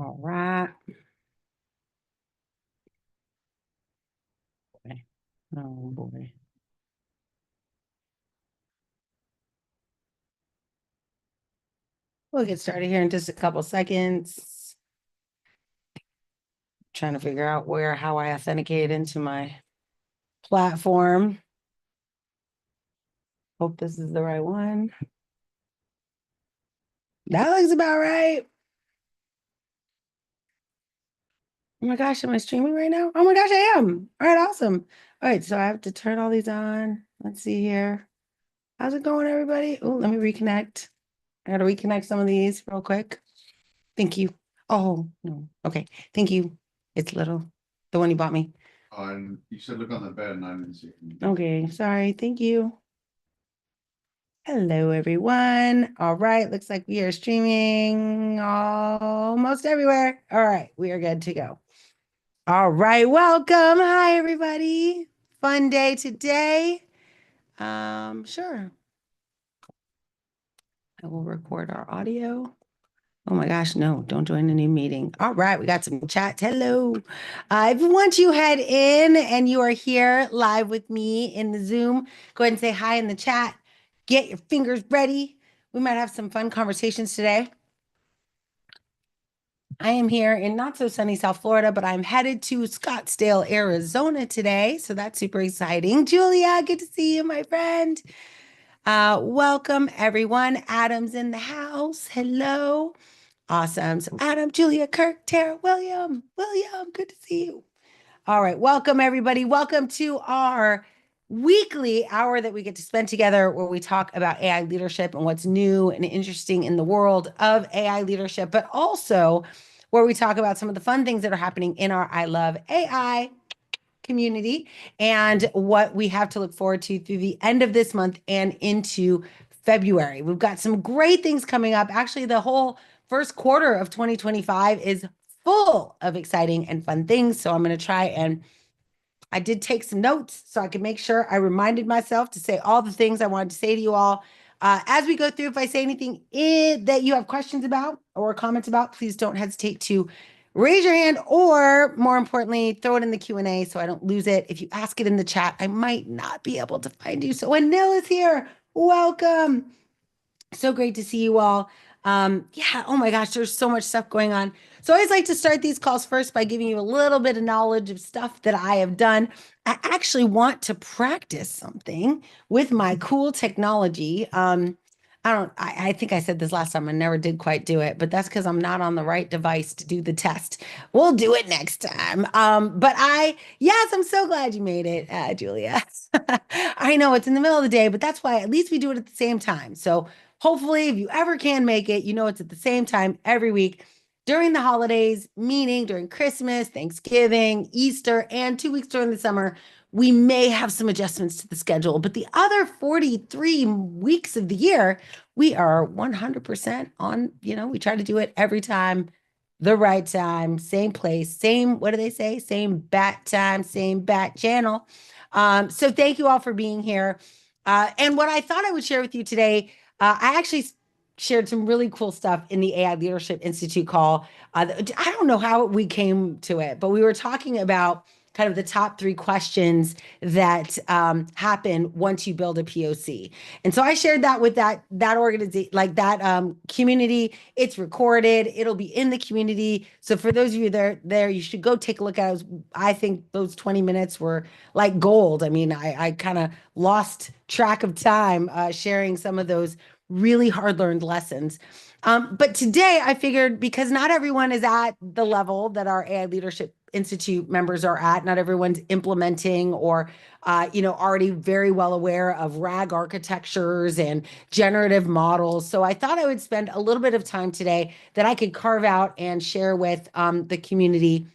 All right. Oh boy. We'll get started here in just a couple seconds. Trying to figure out how I authenticate into my platform. Hope this is the right one. That looks about right. Oh my gosh, am I streaming right now? Oh my gosh, I am. All right, awesome. All right, so I have to turn all these on. Let's see here. How's it going, everybody? Oh, let me reconnect. I gotta reconnect some of these real quick. Thank you. Oh, no. Okay. Thank you. It's little. The one you bought me. You said look on the bed and I didn't see it. Okay. Sorry. Thank you. Hello, everyone. All right. Looks like we are streaming almost everywhere. All right. We are good to go. All right. Welcome. Hi, everybody. Fun day today. Sure. I will record our audio. Oh my gosh, no, don't join any meeting. All right, we got some chats. Hello. If once you head in and you are here live with me in the Zoom, go ahead and say hi in the chat. Get your fingers ready. We might have some fun conversations today. I am here in not so sunny South Florida, but I'm headed to Scottsdale, Arizona today. So that's super exciting. Julia, good to see you, my friend. Welcome, everyone. Adam's in the house. Hello. Awesome. So Adam, Julia, Kirk, Tara, William, good to see you. All right. Welcome, everybody. Welcome to our weekly hour that we get to spend together where we talk about AI leadership and what's new and interesting in the world of AI leadership, but also where we talk about some of the fun things that are happening in our I Love AI community and what we have to look forward to through the end of this month and into February. We've got some great things coming up. Actually, the whole first quarter of 2025 is full of exciting and fun things. So I'm going to try and I did take some notes so I could make sure I reminded myself to say all the things I wanted to say to you all. As we go through, if I say anything that you have questions about or comments about, please don't hesitate to raise your hand or more importantly, throw it in the Q&A so I don't lose it. If you ask it in the chat, I might not be able to find you. So Noelle is here. Welcome. So great to see you all. Yeah, oh my gosh, there's so much stuff going on. So I always like to start these calls first by giving you a little bit of knowledge of stuff that I have done. I actually want to practice something with my cool technology. I think I said this last time. I never did quite do it, but that's because I'm not on the right device to do the test. We'll do it next time. Yes, I'm so glad you made it, Julia. I know it's in the middle of the day, but that's why at least we do it at the same time. So hopefully, if you ever can make it, you know it's at the same time every week during the holidays, meaning during Christmas, Thanksgiving, Easter, and 2 weeks during the summer. We may have some adjustments to the schedule, but the other 43 weeks of the year, we are 100% on, we try to do it every time, the right time, same place, same, what do they say? Same bat time, same bat channel. So thank you all for being here. And what I thought I would share with you today, I actually shared some really cool stuff in the AI Leadership Institute call. I don't know how we came to it, but we were talking about kind of the top 3 questions that happen once you build a POC. And so I shared that with that organization, like that community. It's recorded. It'll be in the community. So for those of you there, you should go take a look at it. I think those 20 minutes were like gold. I mean, I kind of lost track of time sharing some of those really hard learned lessons. But today I figured because not everyone is at the level that our AI Leadership Institute members are at, not everyone's implementing or, already very well aware of RAG architectures and generative models. So I thought I would spend a little bit of time today that I could carve out and share with the community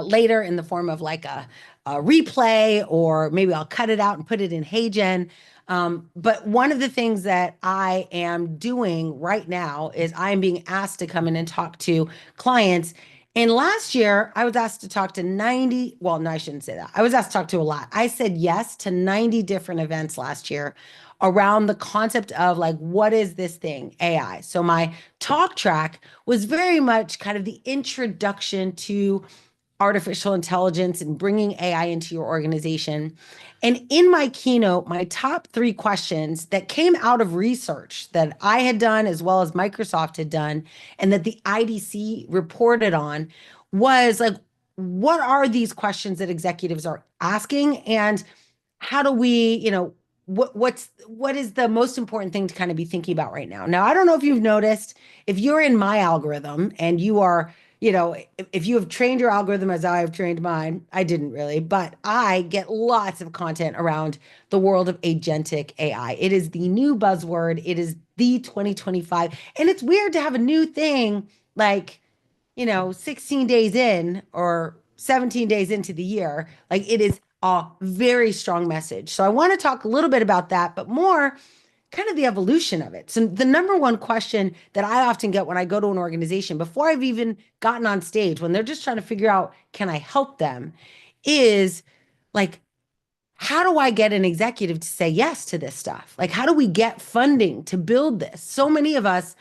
later in the form of like a replay, or maybe I'll cut it out and put it in HeyGen. But one of the things that I am doing right now is I'm being asked to come in and talk to clients. And last year, I was asked to talk to 90, well, no, I shouldn't say that. I was asked to talk to a lot. I said yes to 90 different events last year, around the concept of like, what is this thing, AI? So my talk track was very much kind of the introduction to artificial intelligence and bringing AI into your organization. And in my keynote, my top three questions that came out of research that I had done as well as Microsoft had done and that the IDC reported on was like, what are these questions that executives are asking? And how do we, what is the most important thing to kind of be thinking about right now? Now, I don't know if you've noticed, if you're in my algorithm and you are, if you have trained your algorithm as I have trained mine, I didn't really, but I get lots of content around the world of agentic AI. It is the new buzzword. It is the 2025. And it's weird to have a new thing like 16 days in or 17 days into the year. Like it is a very strong message. So I want to talk a little bit about that, but more kind of the evolution of it. So the number one question that I often get when I go to an organization before I've even gotten on stage, when they're just trying to figure out, can I help them, is like, how do I get an executive to say yes to this stuff? Like, how do we get funding to build this? So many of us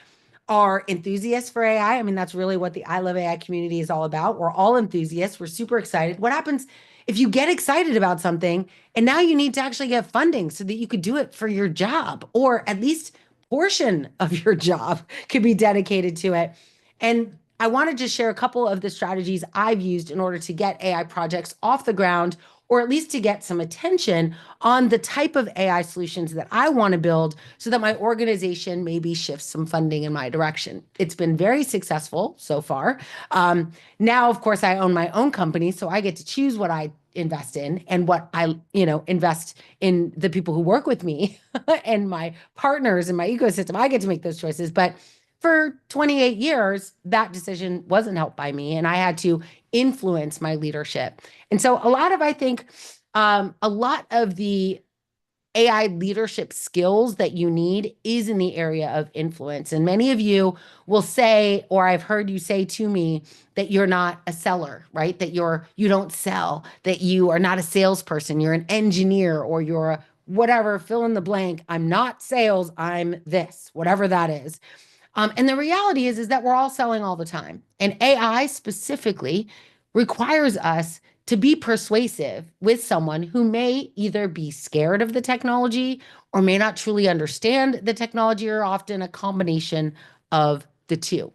are enthusiasts for AI. I mean, that's really what the I Love AI community is all about. We're all enthusiasts. We're super excited. What happens if you get excited about something and now you need to actually get funding so that you could do it for your job, or at least portion of your job could be dedicated to it? And I want to just share a couple of the strategies I've used in order to get AI projects off the ground, or at least to get some attention on the type of AI solutions that I want to build so that my organization maybe shifts some funding in my direction. It's been very successful so far. Now, of course, I own my own company, so I get to choose what I invest in and what I, invest in the people who work with me and my partners and my ecosystem. I get to make those choices. But for 28 years, that decision wasn't helped by me, and I had to influence my leadership. And so, I think, a lot of the AI leadership skills that you need is in the area of influence. And many of you will say, or I've heard you say to me, that you're not a seller, right? That you don't sell, that you are not a salesperson, you're an engineer, or you're a whatever, fill in the blank. I'm not sales, I'm this, whatever that is. And the reality is that we're all selling all the time. And AI specifically requires us to be persuasive with someone who may either be scared of the technology or may not truly understand the technology, or often a combination of the two.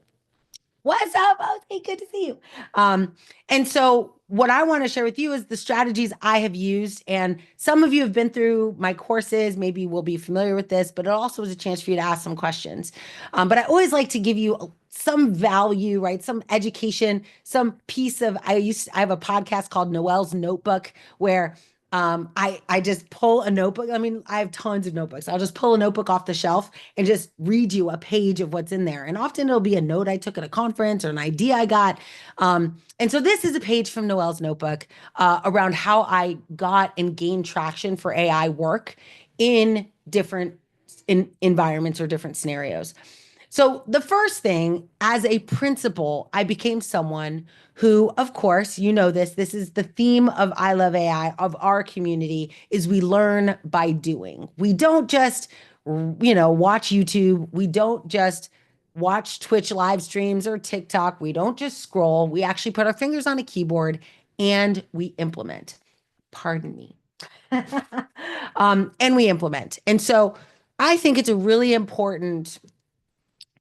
What's up, Osi? Good to see you. And so, what I want to share with you is the strategies I have used. And some of you have been through my courses, maybe will be familiar with this, but it also is a chance for you to ask some questions. But I always like to give you some value, right? Some education, some piece of. I have a podcast called Noelle's Notebook where I just pull a notebook. I mean, I have tons of notebooks. I'll just pull a notebook off the shelf and just read you a page of what's in there. And often it'll be a note I took at a conference or an idea I got. And so this is a page from Noelle's notebook around how I got and gained traction for AI work in different environments or different scenarios. So, the first thing, as a principal, I became someone who, of course, this is the theme of I Love AI, of our community, is we learn by doing. We don't just, watch YouTube. We don't just watch Twitch live streams or TikTok. We don't just scroll. We actually put our fingers on a keyboard and we implement. Pardon me. And we implement. And so I think it's a really important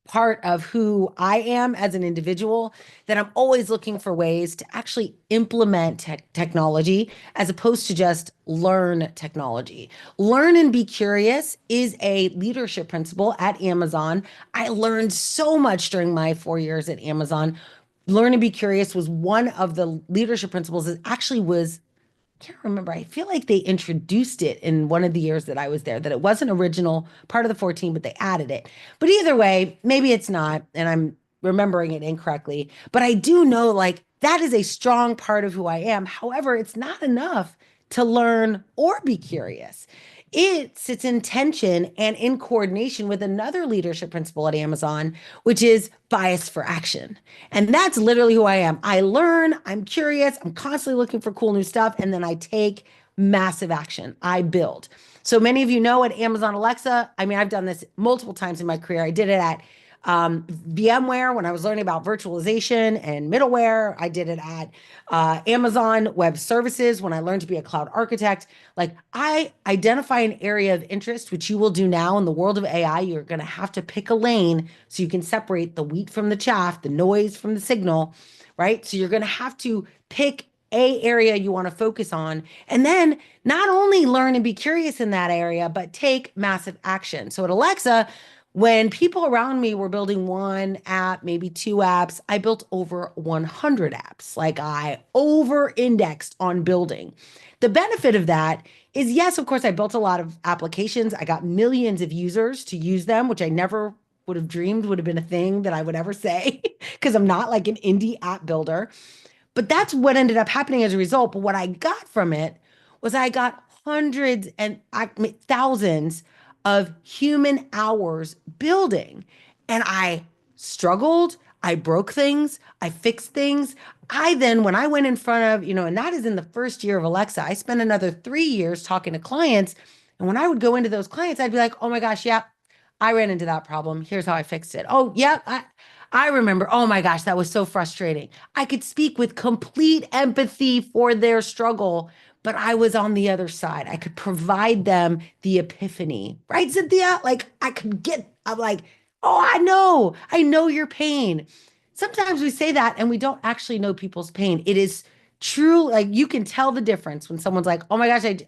part of who I am as an individual, that I'm always looking for ways to actually implement technology as opposed to just learn technology. Learn and be curious is a leadership principle at Amazon. I learned so much during my 4 years at Amazon. Learn and be curious was one of the leadership principles that actually was, can't remember. I feel like they introduced it in one of the years that I was there, that it wasn't original part of the 14, but they added it. But either way, maybe it's not, and I'm remembering it incorrectly. But I do know like that is a strong part of who I am. However, it's not enough to learn or be curious. It sits in tension and in coordination with another leadership principle at Amazon, which is bias for action. And that's literally who I am. I learn, I'm curious, I'm constantly looking for cool new stuff, and then I take massive action. I build. So many of you know at Amazon Alexa, I mean, I've done this multiple times in my career. I did it at VMware when I was learning about virtualization and middleware. I did it at Amazon Web Services when I learned to be a cloud architect. Like I identify an area of interest, which you will do now in the world of AI. You're going to have to pick a lane so you can separate the wheat from the chaff, the noise from the signal, right? So you're going to have to pick a area you want to focus on and then not only learn and be curious in that area but take massive action. So at Alexa, when people around me were building one app, maybe two apps, I built over 100 apps. Like I over indexed on building. The benefit of that is, yes, of course, I built a lot of applications. I got millions of users to use them, which I never would have dreamed would have been a thing that I would ever say because I'm not like an indie app builder. But that's what ended up happening as a result. But what I got from it was I got hundreds and thousands of human hours building. And I struggled. I broke things. I fixed things. I then, when I went in front of, and that is in the first year of Alexa, I spent another 3 years talking to clients. And when I would go into those clients, I'd be like, oh my gosh, yeah, I ran into that problem. Here's how I fixed it. Oh, yeah, I remember. Oh my gosh, that was so frustrating. I could speak with complete empathy for their struggle, but I was on the other side. I could provide them the epiphany, right, Cynthia? Like I'm like, oh, I know your pain. Sometimes we say that and we don't actually know people's pain. It is true. Like you can tell the difference when someone's like, oh my gosh,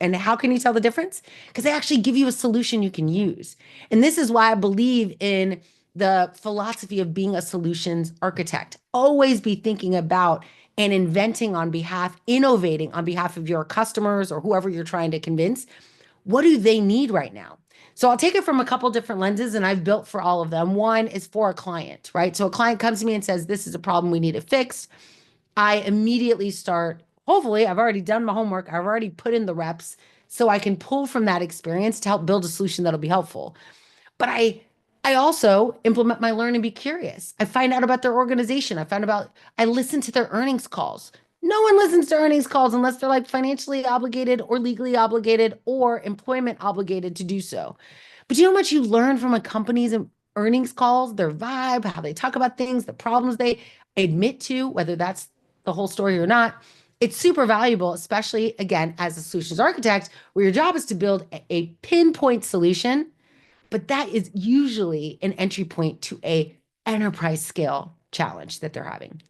and how can you tell the difference? Because they actually give you a solution you can use. And this is why I believe in the philosophy of being a solutions architect. Always be thinking about and inventing on behalf, innovating on behalf of your customers or whoever you're trying to convince. What do they need right now? So I'll take it from a couple different lenses and I've built for all of them. One is for a client, right? So a client comes to me and says, this is a problem we need to fix. I immediately start, hopefully, I've already done my homework. I've already put in the reps so I can pull from that experience to help build a solution that'll be helpful. But I also implement my learn and be curious. I find out about their organization. I listen to their earnings calls. No one listens to earnings calls unless they're like financially obligated or legally obligated or employment obligated to do so. But you know how much you learn from a company's earnings calls, their vibe, how they talk about things, the problems they admit to, whether that's the whole story or not. It's super valuable, especially again, as a solutions architect, where your job is to build a pinpoint solution, but that is usually an entry point to a enterprise scale challenge that they're having.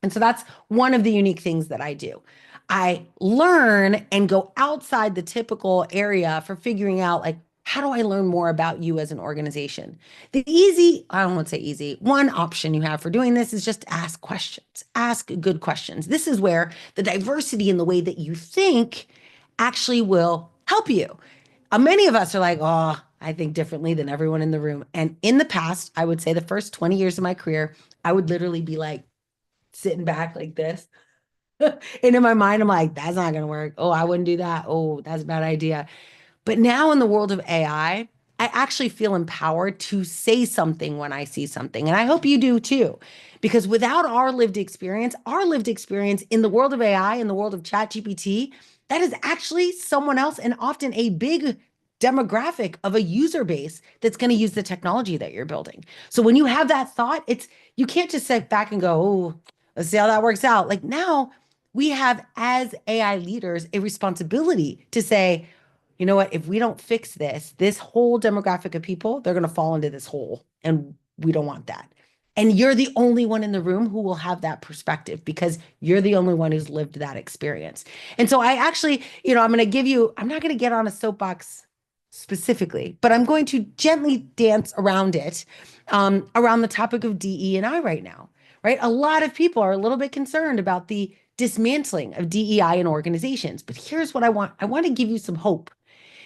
And so that's one of the unique things that I do. I learn and go outside the typical area for figuring out like, how do I learn more about you as an organization? I don't want to say easy, one option you have for doing this is just ask questions, ask good questions. This is where the diversity in the way that you think actually will help you. Many of us are like, oh, I think differently than everyone in the room. And in the past, I would say the first 20 years of my career, I would literally be like sitting back like this. And in my mind, I'm like, that's not going to work. Oh, I wouldn't do that. Oh, that's a bad idea. But now in the world of I actually feel empowered to say something when I see something. And I hope you do too. Because without our lived experience in the world of AI, in the world of ChatGPT, that is actually someone else and often a big demographic of a user base that's going to use the technology that you're building. So when you have that thought, you can't just sit back and go, oh, let's see how that works out. Like now we have, as AI leaders, a responsibility to say, you know what, if we don't fix this whole demographic of people, they're going to fall into this hole. And we don't want that. And you're the only one in the room who will have that perspective because you're the only one who's lived that experience. And so I actually, I'm not going to get on a soapbox specifically, but I'm going to gently dance around it, around the topic of DE&I right now, right? A lot of people are a little bit concerned about the dismantling of DEI in organizations. But here's what I want. I want to give you some hope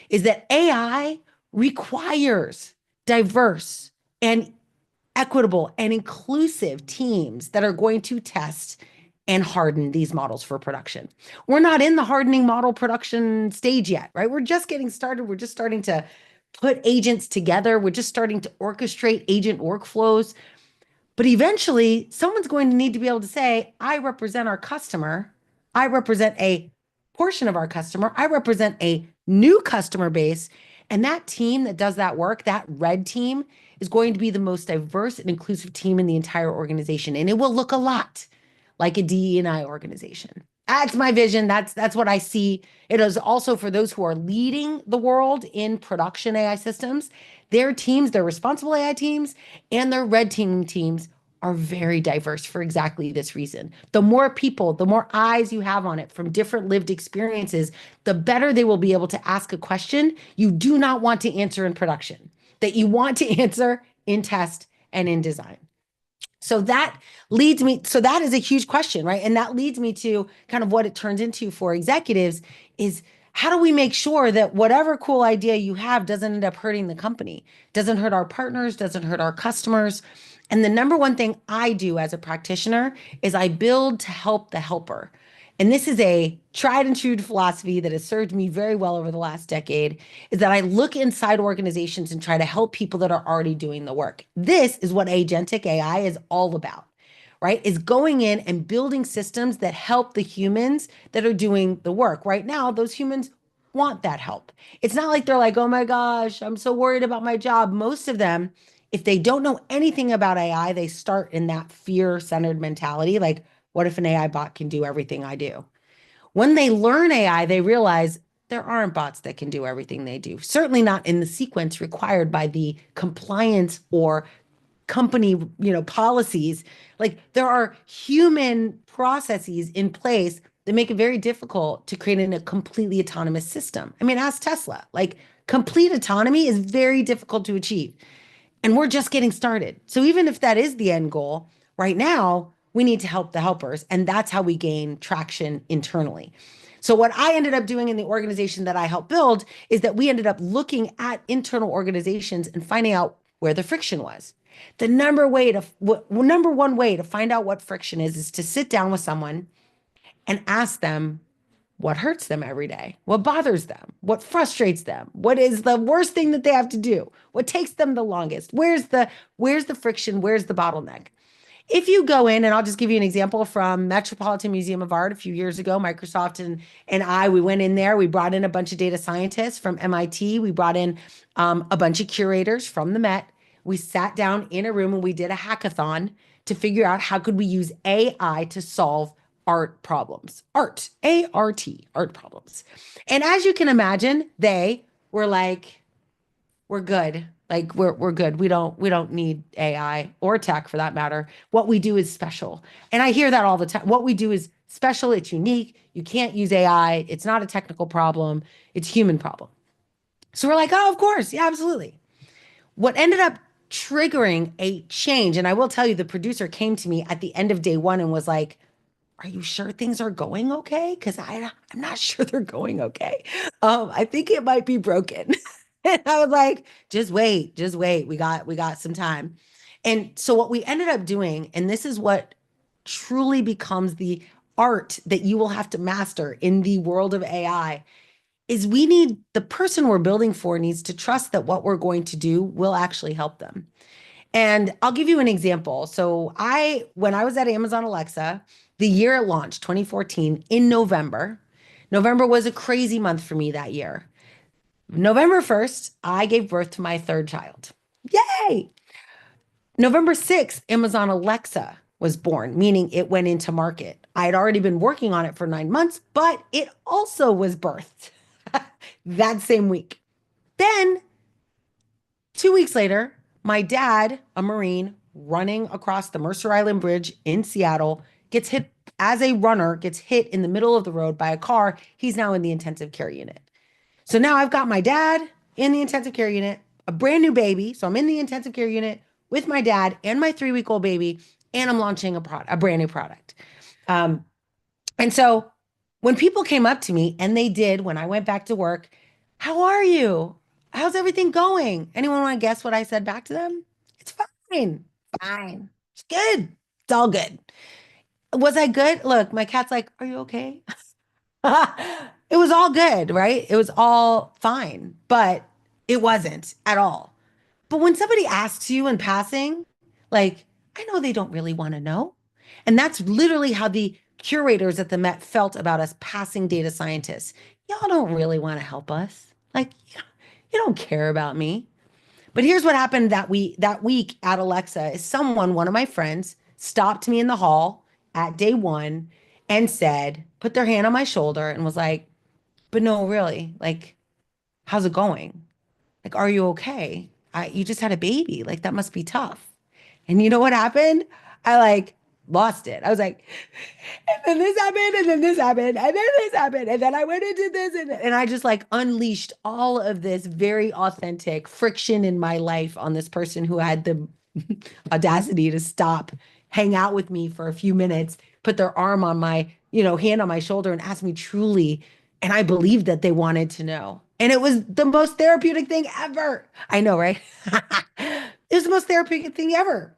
is that AI requires diverse and equitable and inclusive teams that are going to test and harden these models for production. We're not in the hardening model production stage yet, right? We're just getting started. We're just starting to put agents together. We're just starting to orchestrate agent workflows. But eventually, someone's going to need to be able to say, I represent our customer. I represent a portion of our customer. I represent a new customer base. And that team that does that work, that red team, is going to be the most diverse and inclusive team in the entire organization. And it will look a lot like a DE&I organization. That's my vision. That's what I see. It is also for those who are leading the world in production AI systems. Their teams, their responsible AI teams, and their red teaming teams are very diverse for exactly this reason. The more people, the more eyes you have on it from different lived experiences, the better they will be able to ask a question you do not want to answer in production, that you want to answer in test and in design. So that leads me, so that is a huge question, right? And that leads me to kind of what it turns into for executives is how do we make sure that whatever cool idea you have doesn't end up hurting the company, doesn't hurt our partners, doesn't hurt our customers? And the number one thing I do as a practitioner is I build to help the helper. And this is a tried and true philosophy that has served me very well over the last decade, is that I look inside organizations and try to help people that are already doing the work. This is what agentic AI is all about, right? Is going in and building systems that help the humans that are doing the work. Right now, those humans want that help. It's not like they're like, oh my gosh, I'm so worried about my job. Most of them, if they don't know anything about AI, they start in that fear-centered mentality, like, what if an AI bot can do everything I do? When they learn AI, they realize there aren't bots that can do everything they do. Certainly not in the sequence required by the compliance or company, policies. Like there are human processes in place that make it very difficult to create a completely autonomous system. I mean, ask Tesla. Like complete autonomy is very difficult to achieve. And we're just getting started. So even if that is the end goal, right now, we need to help the helpers. And that's how we gain traction internally. So what I ended up doing in the organization that I helped build is that we ended up looking at internal organizations and finding out where the friction was. The number one way to find out what friction is to sit down with someone and ask them what hurts them every day, what bothers them, what frustrates them, what is the worst thing that they have to do, what takes them the longest, where's the friction, where's the bottleneck. If you go in, and I'll just give you an example from Metropolitan Museum of Art a few years ago, Microsoft and we went in there. We brought in a bunch of data scientists from MIT. We brought in a bunch of curators from the Met. We sat down in a room and we did a hackathon to figure out how could we use AI to solve art problems, art problems. And as you can imagine, they were like, we're good. Like we're good. We don't need AI or tech for that matter. What we do is special. And I hear that all the time. What we do is special, it's unique. You can't use AI. It's not a technical problem. It's a human problem. So we're like, oh, of course. Yeah, absolutely. What ended up triggering a change, and I will tell you, the producer came to me at the end of day one and was like, are you sure things are going okay? Because I'm not sure they're going okay. I think it might be broken. And I was like, just wait, just wait. We got some time. And so what we ended up doing, and this is what truly becomes the art that you will have to master in the world of AI, is we need the person we're building for needs to trust that what we're going to do will actually help them. And I'll give you an example. So when I was at Amazon Alexa, the year it launched, 2014, in November, November was a crazy month for me that year. November 1st, I gave birth to my third child. Yay! November 6th, Amazon Alexa was born, meaning it went into market. I had already been working on it for 9 months, but it also was birthed that same week. Then 2 weeks later, my dad, a Marine running across the Mercer Island Bridge in Seattle, gets hit as a runner, gets hit in the middle of the road by a car. He's now in the intensive care unit. So now I've got my dad in the intensive care unit, a brand new baby. So I'm in the intensive care unit with my dad and my 3-week-old baby, and I'm launching a brand new product. Um, and so when people came up to me, and they did when I went back to work, how are you? How's everything going? Anyone want to guess what I said back to them? It's fine. Fine. It's good. It's all good. Was I good? Look, my cat's like, are you okay? It was all good, right? It was all fine, but it wasn't at all. But when somebody asks you in passing, like, I know they don't really want to know. And that's literally how the curators at the Met felt about us passing data scientists. Y'all don't really want to help us. Like, you don't care about me. But here's what happened that week at Alexa is someone, one of my friends, stopped me in the hall at day one and said, put their hand on my shoulder and was like, but no, really, like, how's it going? Like, are you okay? You just had a baby. Like, that must be tough. And you know what happened? I like lost it. I was like, and then this happened, and then this happened, and then this happened, and then I went into this, and I just like unleashed all of this very authentic friction in my life on this person who had the audacity to stop, hang out with me for a few minutes, put their arm on my, hand on my shoulder and ask me truly. And I believed that they wanted to know. And it was the most therapeutic thing ever. I know, right? It was the most therapeutic thing ever.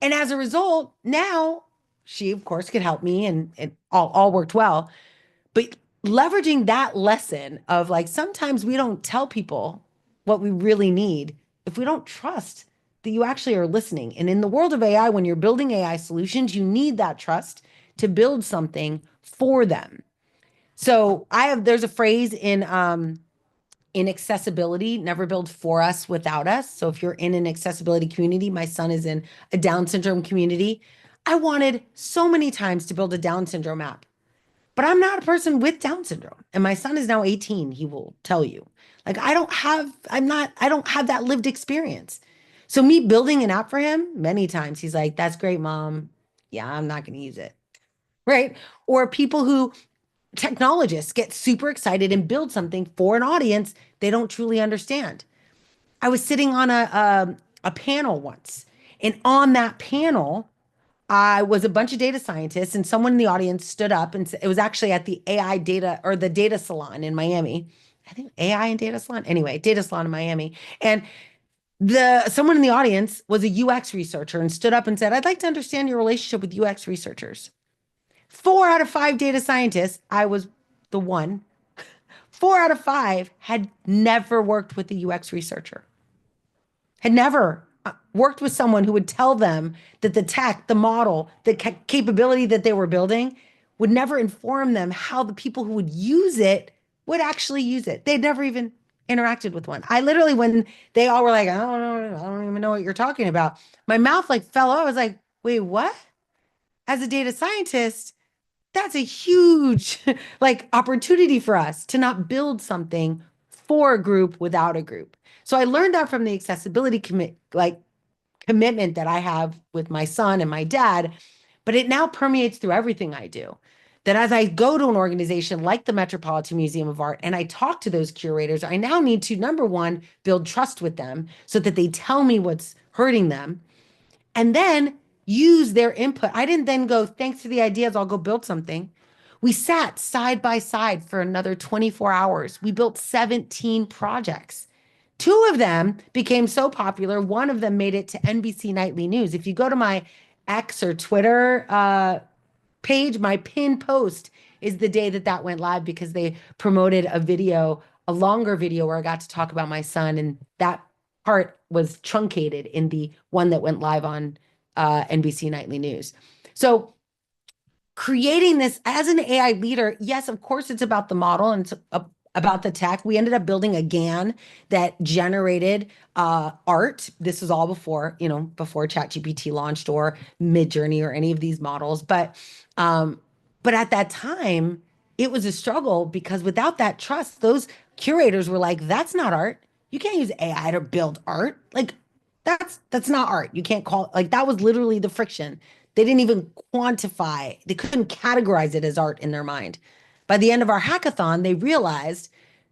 And as a result, now she, of course, could help me and it all worked well. But leveraging that lesson of like sometimes we don't tell people what we really need if we don't trust that you actually are listening. And in the world of AI, when you're building AI solutions, you need that trust to build something for them. So there's a phrase in accessibility, never build for us without us. So if you're in an accessibility community, my son is in a Down syndrome community. I wanted so many times to build a Down syndrome app, but I'm not a person with Down syndrome. And my son is now 18, he will tell you. Like I don't have that lived experience. So me building an app for him many times, he's like, that's great, mom. Yeah, I'm not going to use it. Right. Or people who technologists get super excited and build something for an audience they don't truly understand. I was sitting on a panel once, and on that panel, I was a bunch of data scientists, and someone in the audience stood up and it was actually at the AI data or the data salon in Miami. I think AI and data salon. Anyway, data salon in Miami. And the someone in the audience was a UX researcher and stood up and said, I'd like to understand your relationship with UX researchers. 4 out of 5 data scientists, I was the one, 4 out of 5 had never worked with a UX researcher, had never worked with someone who would tell them that the tech, the model, the capability that they were building would never inform them how the people who would use it would actually use it. They'd never even interacted with one. I literally, when they all were like, I don't know, I don't even know what you're talking about, my mouth like fell out. I was like, wait, what? As a data scientist, that's a huge like opportunity for us to not build something for a group without a group. So I learned that from the accessibility commitment that I have with my son and my dad, but it now permeates through everything I do. That as I go to an organization like the Metropolitan Museum of Art and I talk to those curators, I now need to, number one, build trust with them so that they tell me what's hurting them and then use their input. I didn't then go, thanks for the ideas, I'll go build something. We sat side by side for another 24 hours. We built 17 projects. 2 of them became so popular. One of them made it to NBC Nightly News. If you go to my X or Twitter page, my pin post is the day that that went live because they promoted a video, a longer video where I got to talk about my son. And that part was truncated in the one that went live on NBC Nightly News. So creating this as an AI leader, yes, of course, it's about the model and it's about the tech. We ended up building a GAN that generated art. This was all before, before ChatGPT launched or Midjourney or any of these models. But at that time, it was a struggle because without that trust, those curators were like, that's not art. You can't use AI to build art. Like that's not art. You can't call like that was literally the friction. They didn't even quantify, they couldn't categorize it as art in their mind. By the end of our hackathon, they realized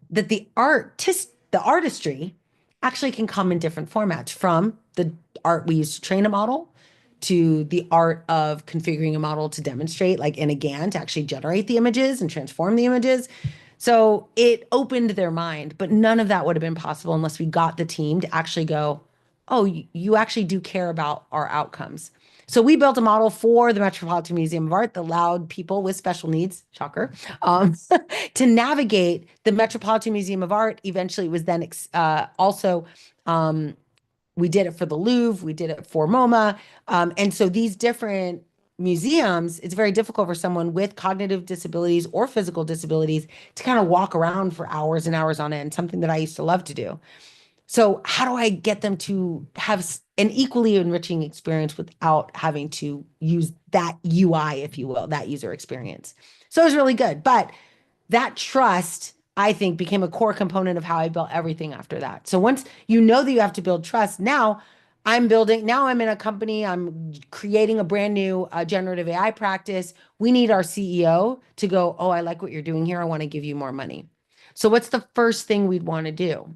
that the artistry actually can come in different formats from the art we use to train a model to the art of configuring a model to demonstrate, like in a GAN, to actually generate the images and transform the images. So it opened their mind, but none of that would have been possible unless we got the team to actually go, oh, you actually do care about our outcomes. So we built a model for the Metropolitan Museum of Art that allowed people with special needs, shocker, to navigate the Metropolitan Museum of Art. Eventually, it was then also we did it for the Louvre, we did it for MoMA, and so these different museums, it's very difficult for someone with cognitive disabilities or physical disabilities to kind of walk around for hours and hours on end, something that I used to love to do. So, how do I get them to have an equally enriching experience without having to use that UI, if you will, that user experience? So, it was really good. But that trust, I think, became a core component of how I built everything after that. So once you know that you have to build trust, now I'm in a company, I'm creating a brand new generative AI practice. We need our CEO to go, oh, I like what you're doing here. I want to give you more money. So what's the first thing we'd want to do?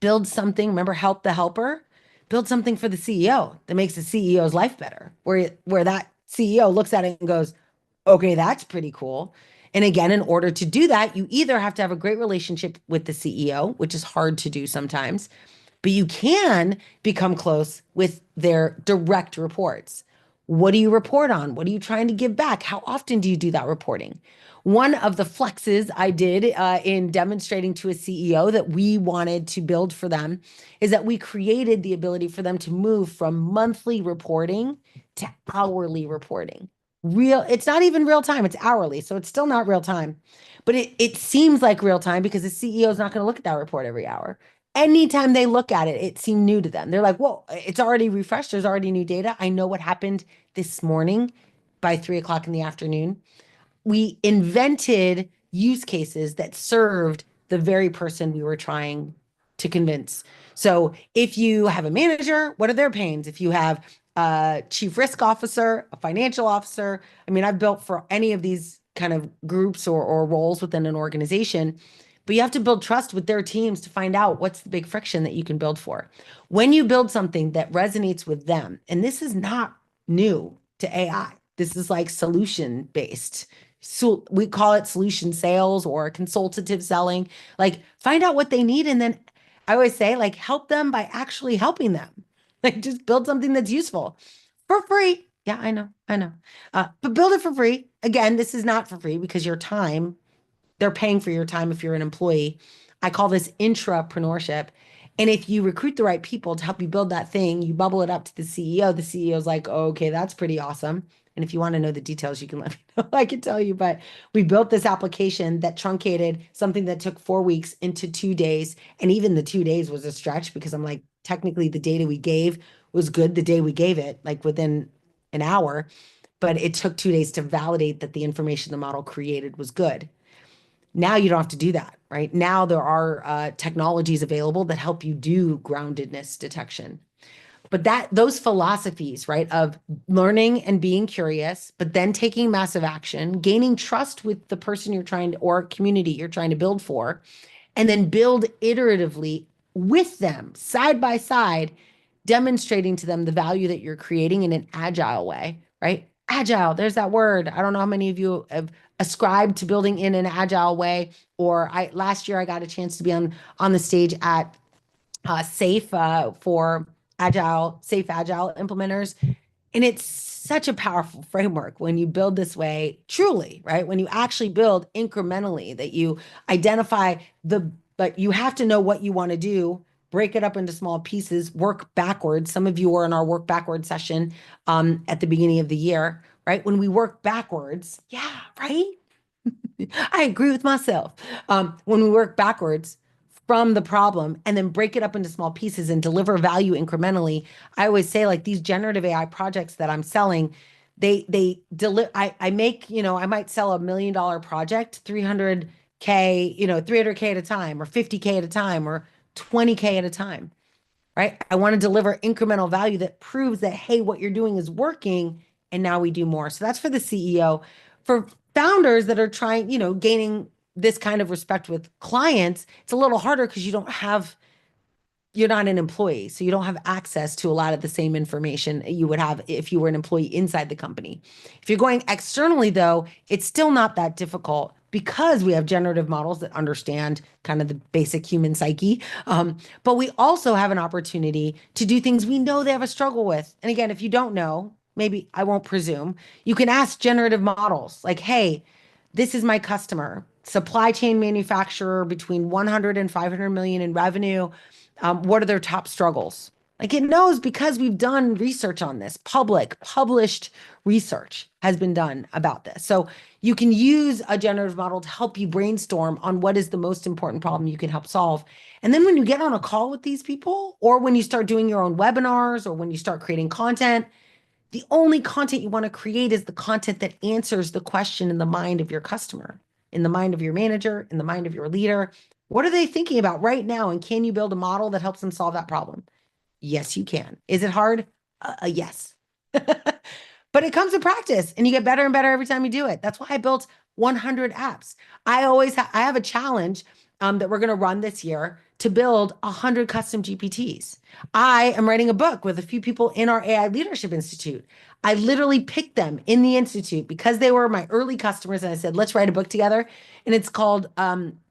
Build something, remember, help the helper, build something for the CEO that makes the CEO's life better, where that CEO looks at it and goes, okay, that's pretty cool. And again, in order to do that, you either have to have a great relationship with the CEO, which is hard to do sometimes, but you can become close with their direct reports. What do you report on? What are you trying to give back? How often do you do that reporting? One of the flexes I did in demonstrating to a CEO that we wanted to build for them is that we created the ability for them to move from monthly reporting to hourly reporting. It's not even real time, it's hourly, so it's still not real time. But it seems like real time because the CEO is not going to look at that report every hour. Anytime they look at it, it seemed new to them. They're like, whoa, it's already refreshed. There's already new data. I know what happened this morning by 3 o'clock in the afternoon. We invented use cases that served the very person we were trying to convince. So if you have a manager, what are their pains? If you have a chief risk officer, a financial officer, I mean, I've built for any of these kind of groups or roles within an organization, but you have to build trust with their teams to find out what's the big friction that you can build for. When you build something that resonates with them, and this is not new to AI, this is like solution based. So we call it solution sales or consultative selling. Like find out what they need and then I always say like help them by actually helping them. Like just build something that's useful for free. Yeah, I know, I know. But build it for free. Again, this is not for free because your time they're paying for your time if you're an employee. I call this intrapreneurship. And if you recruit the right people to help you build that thing, you bubble it up to the CEO. The CEO is like, oh, okay, that's pretty awesome. And if you want to know the details, you can let me know. I can tell you, but we built this application that truncated something that took 4 weeks into 2 days. And even the 2 days was a stretch because I'm like, technically, the data we gave was good the day we gave it, like within an hour. But it took 2 days to validate that the information the model created was good. Now you don't have to do that, right? Now there are technologies available that help you do groundedness detection. But those philosophies, right, of learning and being curious, but then taking massive action, gaining trust with the person you're trying to, or community you're trying to build for, and then build iteratively with them side by side, demonstrating to them the value that you're creating in an agile way, right? Agile, there's that word. I don't know how many of you have ascribed to building in an agile way. Or I last year I got a chance to be on the stage at Safe for Safe Agile implementers. And it's such a powerful framework when you build this way, truly, right? When you actually build incrementally, that you identify but you have to know what you want to do, break it up into small pieces, work backwards. Some of you were in our work backwards session at the beginning of the year, right? When we work backwards, yeah, right? I agree with myself. When we work backwards from the problem and then break it up into small pieces and deliver value incrementally, I always say like these generative AI projects that I'm selling, they deliver. I make I might sell $1 million project, 300K, 300K at a time, or 50K at a time, or 20K at a time, right? I want to deliver incremental value that proves that, hey, what you're doing is working. And now we do more. So that's for the CEO. For founders that are trying, gaining this kind of respect with clients, it's a little harder because you're not an employee, so you don't have access to a lot of the same information you would have if you were an employee inside the company. If you're going externally, though, it's still not that difficult because we have generative models that understand kind of the basic human psyche. But we also have an opportunity to do things we know they have a struggle with. And again, if you don't know, maybe I won't presume, you can ask generative models like, hey, this is my customer, supply chain manufacturer between 100 and 500 million in revenue. What are their top struggles? Like it knows because we've done research on this. Published research has been done about this. So you can use a generative model to help you brainstorm on what is the most important problem you can help solve. And then when you get on a call with these people, or when you start doing your own webinars, or when you start creating content, the only content you want to create is the content that answers the question in the mind of your customer, in the mind of your manager, in the mind of your leader. What are they thinking about right now? And can you build a model that helps them solve that problem? Yes, you can. Is it hard? Yes. But it comes with practice and you get better and better every time you do it. That's why I built 100 apps. I have a challenge that we're going to run this year to build 100 custom GPTs. I am writing a book with a few people in our AI Leadership Institute. I literally picked them in the institute because they were my early customers, and I said, let's write a book together. And it's called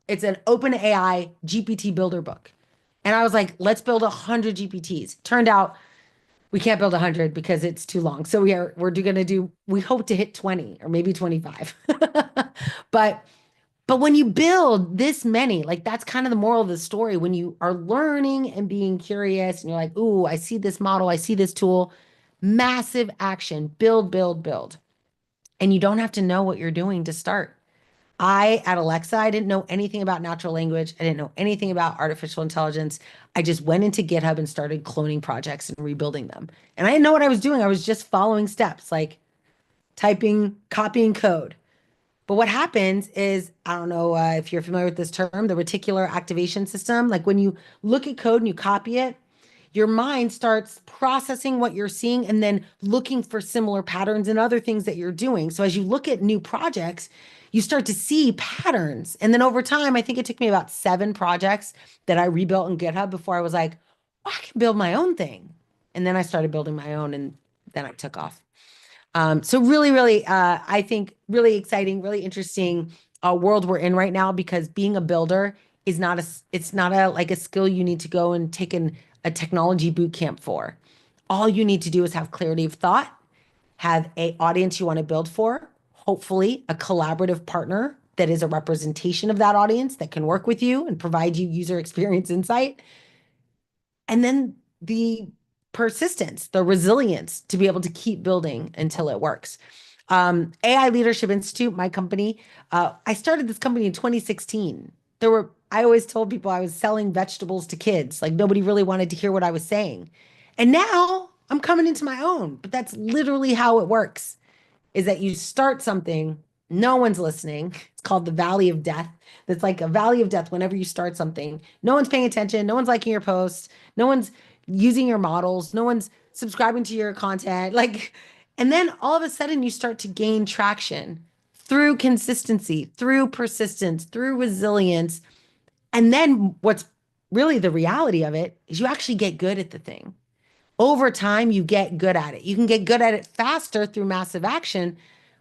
it's an open AI GPT builder book. And I was like, let's build 100 GPTs. Turned out we can't build 100 because it's too long. So we're going to do, we hope to hit 20 or maybe 25. but but when you build this many, like that's kind of the moral of the story. When you are learning and being curious and you're like, ooh, I see this model, I see this tool, massive action, build, build, build. And you don't have to know what you're doing to start. At Alexa, I didn't know anything about natural language. I didn't know anything about artificial intelligence. I just went into GitHub and started cloning projects and rebuilding them. And I didn't know what I was doing. I was just following steps like typing, copying code. But what happens is, I don't know if you're familiar with this term, the reticular activation system. Like when you look at code and you copy it, your mind starts processing what you're seeing and then looking for similar patterns and other things that you're doing. So as you look at new projects, you start to see patterns. And then over time, I think it took me about 7 projects that I rebuilt in GitHub before I was like, oh, I can build my own thing. And then I started building my own and then I took off. So really, really, I think really exciting, really interesting world we're in right now because being a builder is not it's not a like a skill you need to go and take a technology boot camp for. All you need to do is have clarity of thought, have a audience you want to build for, hopefully a collaborative partner that is a representation of that audience that can work with you and provide you user experience insight, and then the persistence, the resilience to be able to keep building until it works. AI Leadership Institute, my company, I started this company in 2016. I always told people I was selling vegetables to kids. Like nobody really wanted to hear what I was saying. And now I'm coming into my own, but that's literally how it works is that you start something, no one's listening. It's called the Valley of Death. It's like a valley of death whenever you start something. No one's paying attention. No one's liking your posts. No one's using your models. No one's subscribing to your content. And then all of a sudden you start to gain traction through consistency, through persistence, through resilience. And then what's really the reality of it is you actually get good at the thing. Over time, you get good at it. You can get good at it faster through massive action,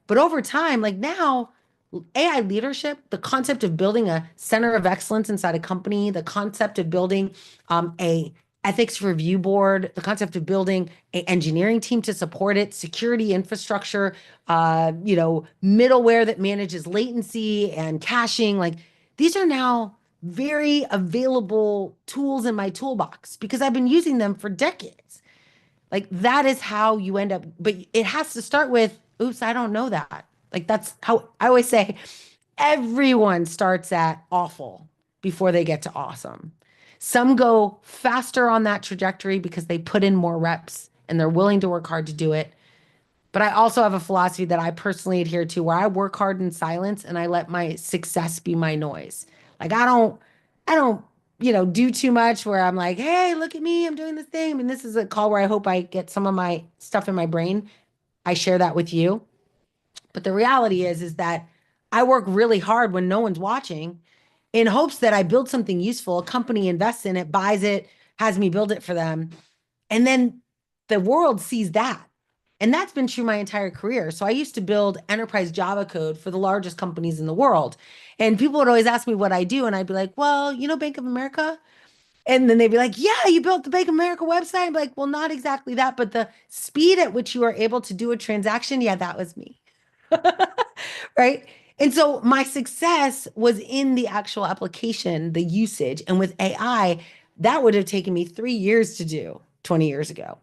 but over time, like now, AI leadership, the concept of building a center of excellence inside a company, the concept of building a ethics review board, the concept of building an engineering team to support it, security infrastructure, middleware that manages latency and caching, like these are now very available tools in my toolbox because I've been using them for decades. Like that is how you end up, but it has to start with, oops, I don't know that. Like that's how I always say everyone starts at awful before they get to awesome. Some go faster on that trajectory because they put in more reps and they're willing to work hard to do it. But I also have a philosophy that I personally adhere to where I work hard in silence and I let my success be my noise. Like I don't, do too much where I'm like, hey, look at me, I'm doing this thing. I mean, this is a call where I hope I get some of my stuff in my brain. I share that with you. But the reality is that I work really hard when no one's watching in hopes that I build something useful. A company invests in it, buys it, has me build it for them. And then the world sees that. And that's been true my entire career. So I used to build enterprise Java code for the largest companies in the world. And people would always ask me what I do. And I'd be like, well, Bank of America? And then they'd be like, yeah, you built the Bank of America website. I'm like, well, not exactly that, but the speed at which you are able to do a transaction, yeah, that was me. Right. And so my success was in the actual application, the usage. And with AI, that would have taken me 3 years to do. 20 years ago.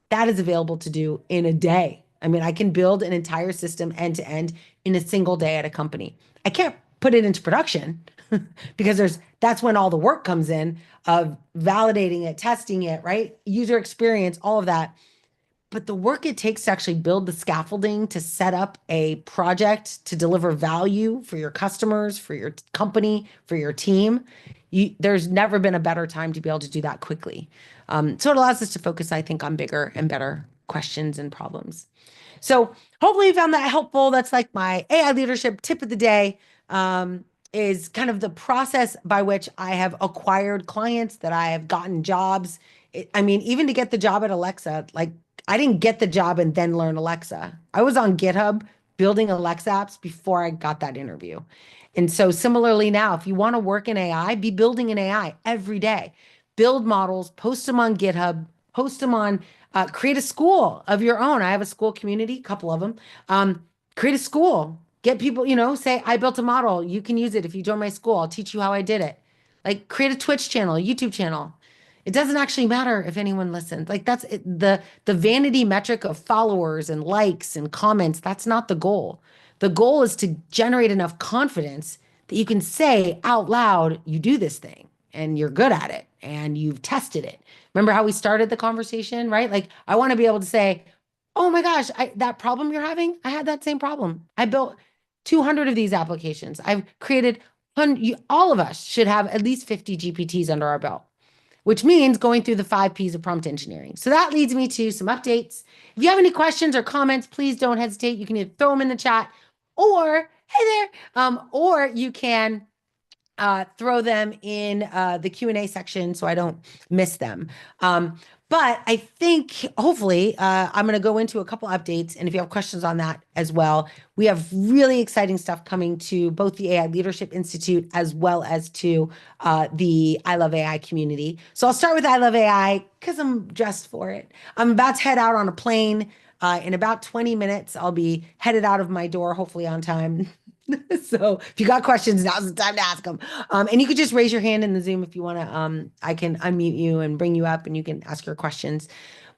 That is available to do in a day. I mean, I can build an entire system end to end in a single day at a company. I can't put it into production because that's when all the work comes in of validating it, testing it, right? User experience, all of that. But the work it takes to actually build the scaffolding to set up a project to deliver value for your customers, for your company, for your team, there's never been a better time to be able to do that quickly. So it allows us to focus, I think, on bigger and better questions and problems. So hopefully you found that helpful. That's like my AI leadership tip of the day. Is kind of the process by which I have acquired clients, that I have gotten jobs. I mean, even to get the job at Alexa, like I didn't get the job and then learn Alexa. I was on GitHub building Alexa apps before I got that interview. And so similarly now, if you want to work in AI, be building an AI every day. Build models, post them on GitHub, post them on, create a school of your own. I have a school community, a couple of them. Create a school. Get people, say, I built a model. You can use it if you join my school. I'll teach you how I did it. Like create a Twitch channel, a YouTube channel. It doesn't actually matter if anyone listens. Like that's it, the vanity metric of followers and likes and comments. That's not the goal. The goal is to generate enough confidence that you can say out loud, you do this thing and you're good at it and you've tested it. Remember how we started the conversation, right? Like I want to be able to say, oh my gosh, that problem you're having, I had that same problem. I built 200 of these applications. I've created, all of us should have at least 50 GPTs under our belt, which means going through the 5 Ps of prompt engineering. So that leads me to some updates. If you have any questions or comments, please don't hesitate. You can either throw them in the chat or, hey there, or you can throw them in the Q&A section so I don't miss them. But I think hopefully I'm going to go into a couple updates. And if you have questions on that as well, we have really exciting stuff coming to both the AI Leadership Institute as well as to the I Love AI community. So I'll start with I Love AI because I'm dressed for it. I'm about to head out on a plane. In about 20 minutes, I'll be headed out of my door, hopefully on time. So if you got questions, now's the time to ask them. And you could just raise your hand in the Zoom if you want to. I can unmute you and bring you up and you can ask your questions.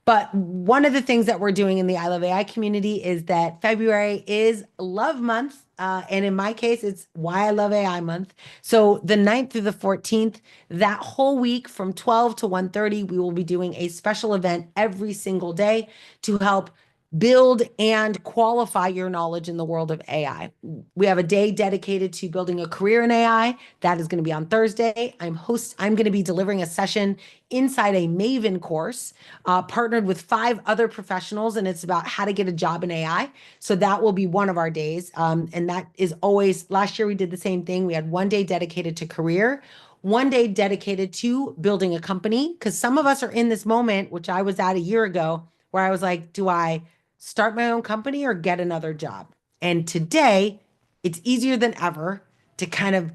But one of the things that we're doing in the I Love AI community is that February is Love Month. And in my case, it's Why I Love AI Month. So the 9th through the 14th, that whole week from 12 to 1:30, we will be doing a special event every single day to help build and qualify your knowledge in the world of AI. We have a day dedicated to building a career in AI. That is going to be on Thursday. I'm going to be delivering a session inside a Maven course, partnered with 5 other professionals, and it's about how to get a job in AI. So that will be one of our days. And that is always, last year we did the same thing. We had one day dedicated to career, one day dedicated to building a company, because some of us are in this moment, which I was at a year ago, where I was like, do I start my own company or get another job? And today, it's easier than ever to kind of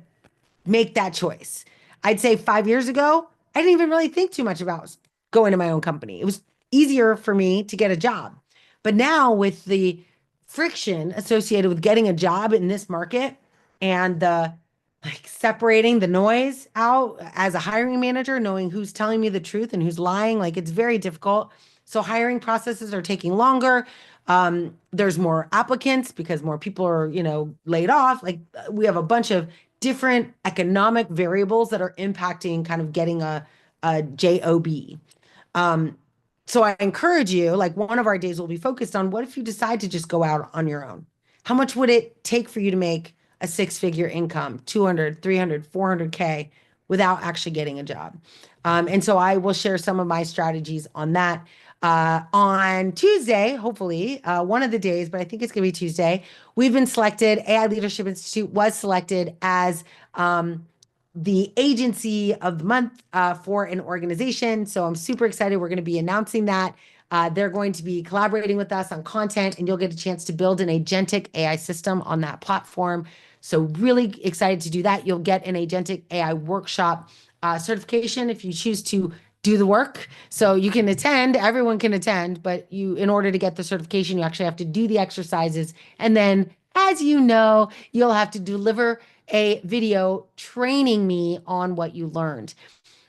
make that choice. I'd say 5 years ago, I didn't even really think too much about going to my own company. It was easier for me to get a job. But now, with the friction associated with getting a job in this market and the like separating the noise out as a hiring manager, knowing who's telling me the truth and who's lying, like it's very difficult. So hiring processes are taking longer. There's more applicants because more people are, laid off. Like we have a bunch of different economic variables that are impacting kind of getting a job. So I encourage you, like one of our days will be focused on what if you decide to just go out on your own? How much would it take for you to make a 6-figure income, 200, 300, 400K without actually getting a job? And so I will share some of my strategies on that. On Tuesday, hopefully, one of the days, but I think it's going to be Tuesday, we've been selected, AI Leadership Institute was selected as the agency of the month for an organization. So I'm super excited. We're going to be announcing that. They're going to be collaborating with us on content, and you'll get a chance to build an agentic AI system on that platform. So really excited to do that. You'll get an agentic AI workshop certification if you choose to do the work. So you can attend, everyone can attend, but in order to get the certification, you actually have to do the exercises. And then, as you know, you'll have to deliver a video training me on what you learned.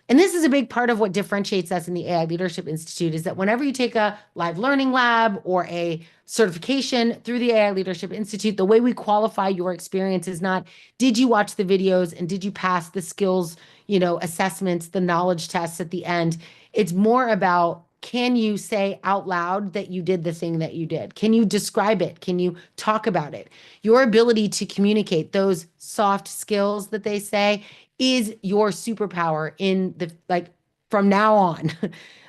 And this is a big part of what differentiates us in the AI Leadership Institute is that whenever you take a live learning lab or a certification through the AI Leadership Institute, the way we qualify your experience is not, did you watch the videos and did you pass the skills, assessments, the knowledge tests at the end? It's more about, can you say out loud that you did the thing that you did? Can you describe it? Can you talk about it? Your ability to communicate those soft skills that they say is your superpower in the like from now on.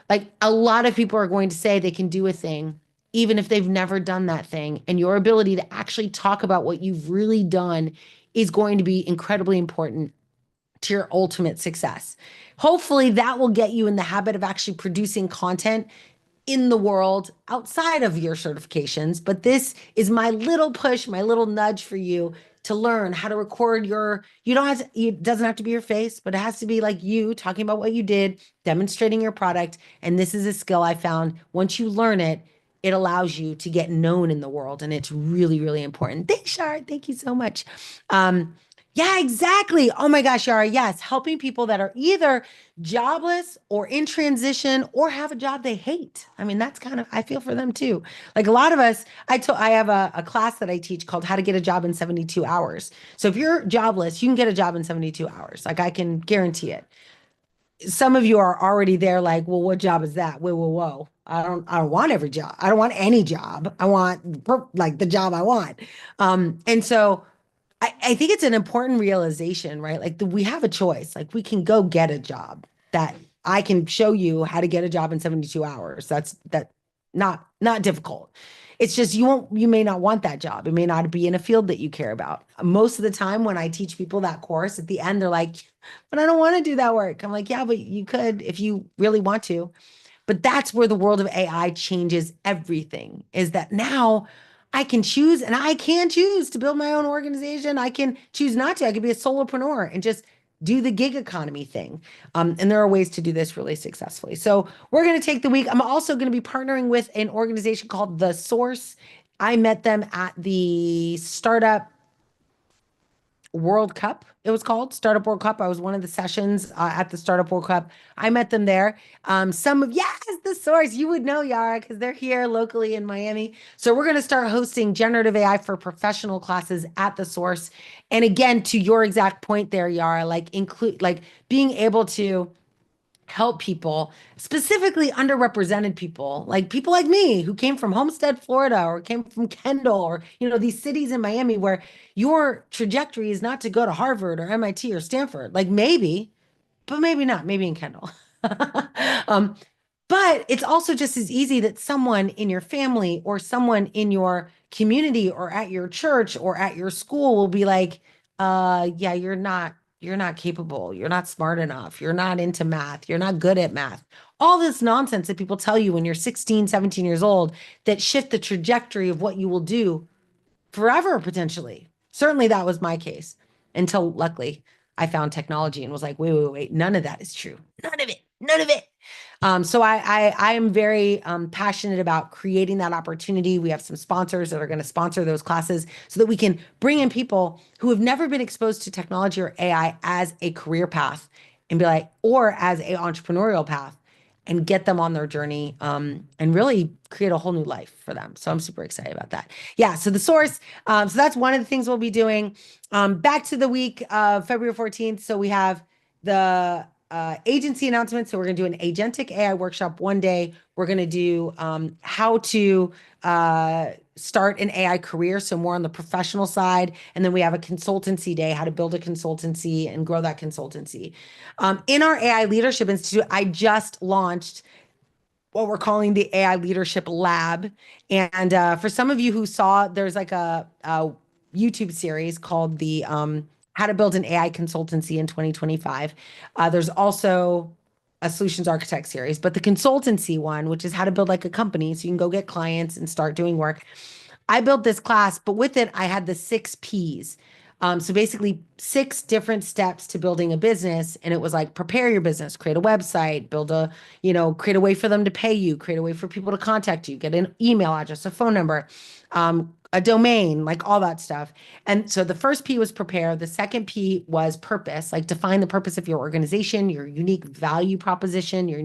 Like a lot of people are going to say they can do a thing even if they've never done that thing. And your ability to actually talk about what you've really done is going to be incredibly important to your ultimate success. Hopefully, that will get you in the habit of actually producing content in the world outside of your certifications. But this is my little push, my little nudge for you to learn how to record you don't have to, it doesn't have to be your face, but it has to be like you talking about what you did, demonstrating your product. And this is a skill I found. Once you learn it, it allows you to get known in the world. And it's really, really important. Thanks, Shar. Thank you so much. Yeah, exactly. Oh my gosh, Yara. Yes. Helping people that are either jobless or in transition or have a job they hate. I mean, that's kind of, I feel for them too. Like a lot of us, I have a class that I teach called How to Get a Job in 72 Hours. So if you're jobless, you can get a job in 72 hours. Like I can guarantee it. Some of you are already there, like, well, what job is that? Whoa, whoa, whoa. I don't want every job. I don't want any job. I want like the job I want. And so I think it's an important realization, right? Like we have a choice. Like we can go get a job that I can show you how to get a job in 72 hours. That not difficult. It's just you may not want that job. It may not be in a field that you care about. Most of the time when I teach people that course, at the end they're like, but I don't want to do that work. I'm like, yeah, but you could if you really want to. But that's where the world of AI changes everything, is that now I can choose and I can choose to build my own organization. I can choose not to. I could be a solopreneur and just do the gig economy thing. And there are ways to do this really successfully. So we're going to take the week. I'm also going to be partnering with an organization called The Source. I met them at the Startup World Cup, it was called Startup World Cup. I was one of the sessions at the Startup World Cup. I met them there. Yes, The Source, you would know, Yara, because they're here locally in Miami. So we're going to start hosting generative AI for professional classes at The Source. And again, to your exact point there, Yara, like being able to help people, specifically underrepresented people, like people like me who came from Homestead, Florida, or came from Kendall, or these cities in Miami where your trajectory is not to go to Harvard or MIT or Stanford. Like maybe, but maybe not, maybe in Kendall. um, but it's also just as easy that someone in your family or someone in your community or at your church or at your school will be like, yeah, you're not capable. You're not smart enough. You're not into math. You're not good at math. All this nonsense that people tell you when you're 16, 17 years old that shift the trajectory of what you will do forever, potentially. Certainly that was my case until luckily I found technology and was like, wait, wait, wait, none of that is true. None of it. None of it. So I am very passionate about creating that opportunity. We have some sponsors that are going to sponsor those classes so that we can bring in people who have never been exposed to technology or AI as a career path and be like, or as a entrepreneurial path and get them on their journey and really create a whole new life for them. So I'm super excited about that. Yeah. So The Source. So that's one of the things we'll be doing. Back to the week of February 14th. So we have the agency announcement. So we're going to do an agentic AI workshop one day. We're going to do how to start an AI career. So more on the professional side. And then we have a consultancy day, how to build a consultancy and grow that consultancy. In our AI Leadership Institute, I just launched what we're calling the AI Leadership Lab. And for some of you who saw, there's like a YouTube series called the How to Build an AI Consultancy in 2025. There's also a Solutions Architect series, but the consultancy one, which is how to build like a company so you can go get clients and start doing work. I built this class, but with it, I had the 6 Ps. So basically 6 different steps to building a business. And it was like, prepare your business, create a website, create a way for them to pay you, create a way for people to contact you, get an email address, a phone number, a domain, like all that stuff. And so the first P was prepare. The second P was purpose, like define the purpose of your organization, your unique value proposition, your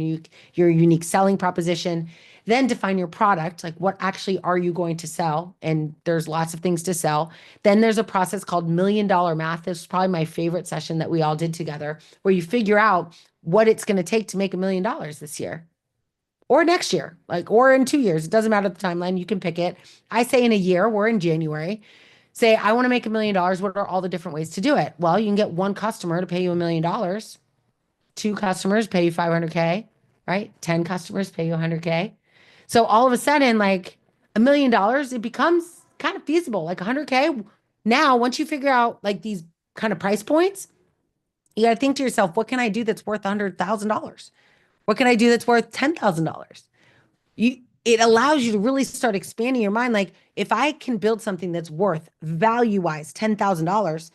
unique selling proposition. Then define your product, like what actually are you going to sell? And there's lots of things to sell. Then there's a process called $1 million math. This is probably my favorite session that we all did together, where you figure out what it's going to take to make $1 million this year or next year, like, or in 2 years. It doesn't matter the timeline. You can pick it. I say in a year, we're in January. Say, I want to make $1 million. What are all the different ways to do it? Well, you can get one customer to pay you $1 million, two customers pay you 500K, right? 10 customers pay you 100K. So all of a sudden, like $1 million, it becomes kind of feasible, like 100K. Now, once you figure out like these kind of price points, you got to think to yourself, what can I do that's worth $100,000? What can I do that's worth $10,000? It allows you to really start expanding your mind. Like if I can build something that's worth value wise $10,000,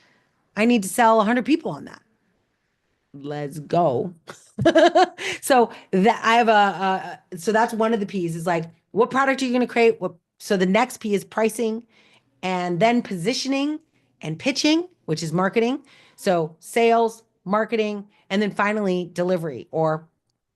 I need to sell 100 people on that. Let's go. So that I have so that's one of the P's is like, what product are you going to create? So the next P is pricing, and then positioning and pitching, which is marketing. So sales, marketing, and then finally delivery, or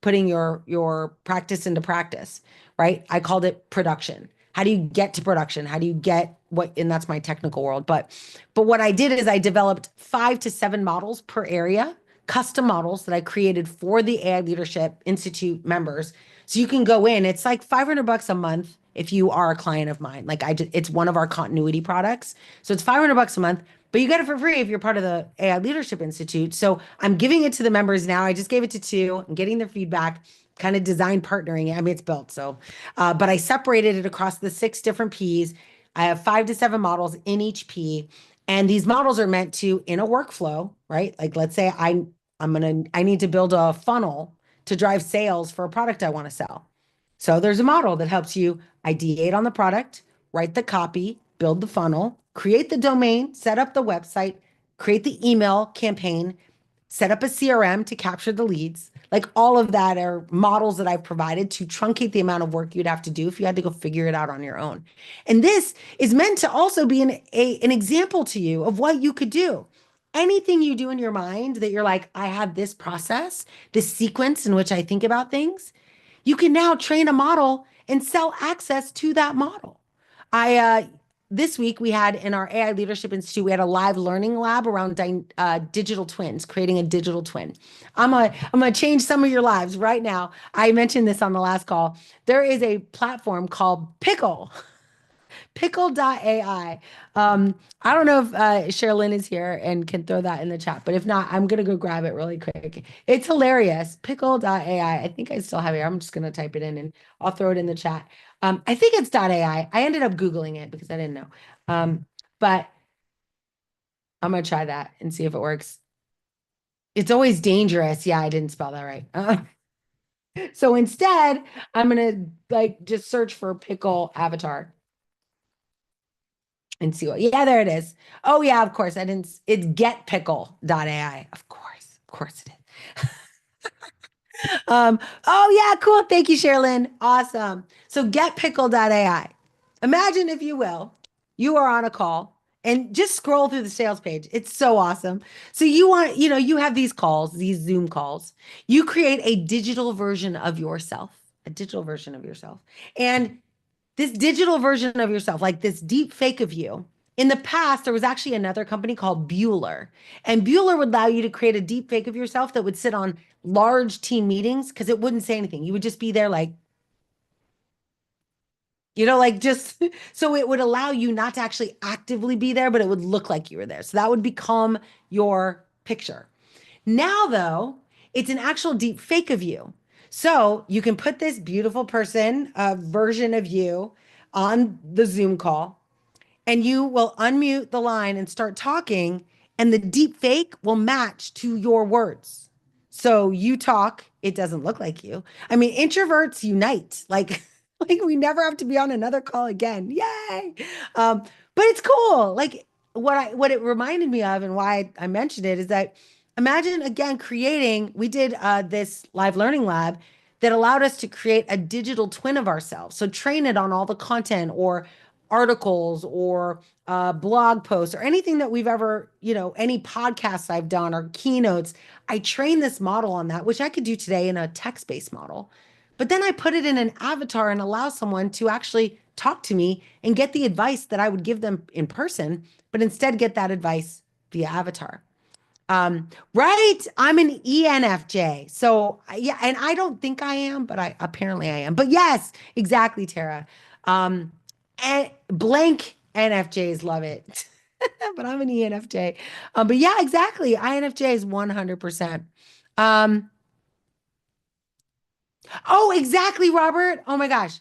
putting your practice into practice, right? I called it production. How do you get to production? How do you get what, and that's my technical world. But what I did is I developed 5 to 7 models per area, custom models that I created for the AI Leadership Institute members. So you can go in, it's like $500 a month if you are a client of mine. Like it's one of our continuity products. So it's $500 a month, but you get it for free if you're part of the AI Leadership Institute. So I'm giving it to the members now. I just gave it to 2. I'm getting their feedback, kind of design partnering. I mean, it's built. So, but I separated it across the 6 different Ps. I have 5 to 7 models in each P. And these models are meant to, in a workflow, right? Like let's say I need to build a funnel to drive sales for a product I want to sell. So there's a model that helps you ideate on the product, write the copy, build the funnel, create the domain, set up the website, create the email campaign, set up a CRM to capture the leads. Like all of that are models that I've provided to truncate the amount of work you'd have to do if you had to go figure it out on your own. And this is meant to also be an example to you of what you could do. Anything you do in your mind that you're like, I have this process, this sequence in which I think about things, you can now train a model and sell access to that model. I This week we had in our AI Leadership Institute, we had a live learning lab around digital twins, creating a digital twin. I'm gonna change some of your lives right now. I mentioned this on the last call. There is a platform called Pickle.ai. I don't know if Sherilyn is here and can throw that in the chat, but if not, I'm gonna go grab it really quick. It's hilarious. Pickle.ai. I think I still have it. I'm just gonna type it in and I'll throw it in the chat. I think it's .ai. I ended up Googling it because I didn't know. But I'm gonna try that and see if it works. It's always dangerous. Yeah, I didn't spell that right. So instead, I'm gonna like just search for pickle avatar and see what, yeah, there it is. Oh yeah, of course. I didn't, it's getpickle.ai. Of course it is. Oh yeah, cool. Thank you, Sherilyn. Awesome. So getpickle.ai. Imagine, if you will, you are on a call and just scroll through the sales page. It's so awesome. So you want, you have these calls, these Zoom calls. You create a digital version of yourself, a digital version of yourself. And this digital version of yourself, like this deep fake of you. In the past, there was actually another company called Bueller, and Bueller would allow you to create a deep fake of yourself that would sit on large team meetings because it wouldn't say anything. You would just be there, like, like just so it would allow you not to actually actively be there, but it would look like you were there. So that would become your picture. Now, though, it's an actual deep fake of you. So you can put this beautiful person, version of you on the Zoom call, and you will unmute the line and start talking, and the deep fake will match to your words. So you talk, it doesn't look like you. I mean, introverts unite. Like, like we never have to be on another call again. Yay. Um, but it's cool. Like what it reminded me of and why I mentioned it is that imagine again creating, we did this live learning lab that allowed us to create a digital twin of ourselves. So train it on all the content or articles or blog posts or anything that we've ever, any podcasts I've done or keynotes, I train this model on that, which I could do today in a text-based model. But then I put it in an avatar and allow someone to actually talk to me and get the advice that I would give them in person, but instead get that advice via avatar. Right. I'm an ENFJ. So yeah, and I don't think I am, but I apparently I am. But yes, exactly, Tara. Um, and blank NFJs love it. But I'm an ENFJ. But yeah, exactly. INFJ is 100%. Um, oh, exactly, Robert. Oh my gosh.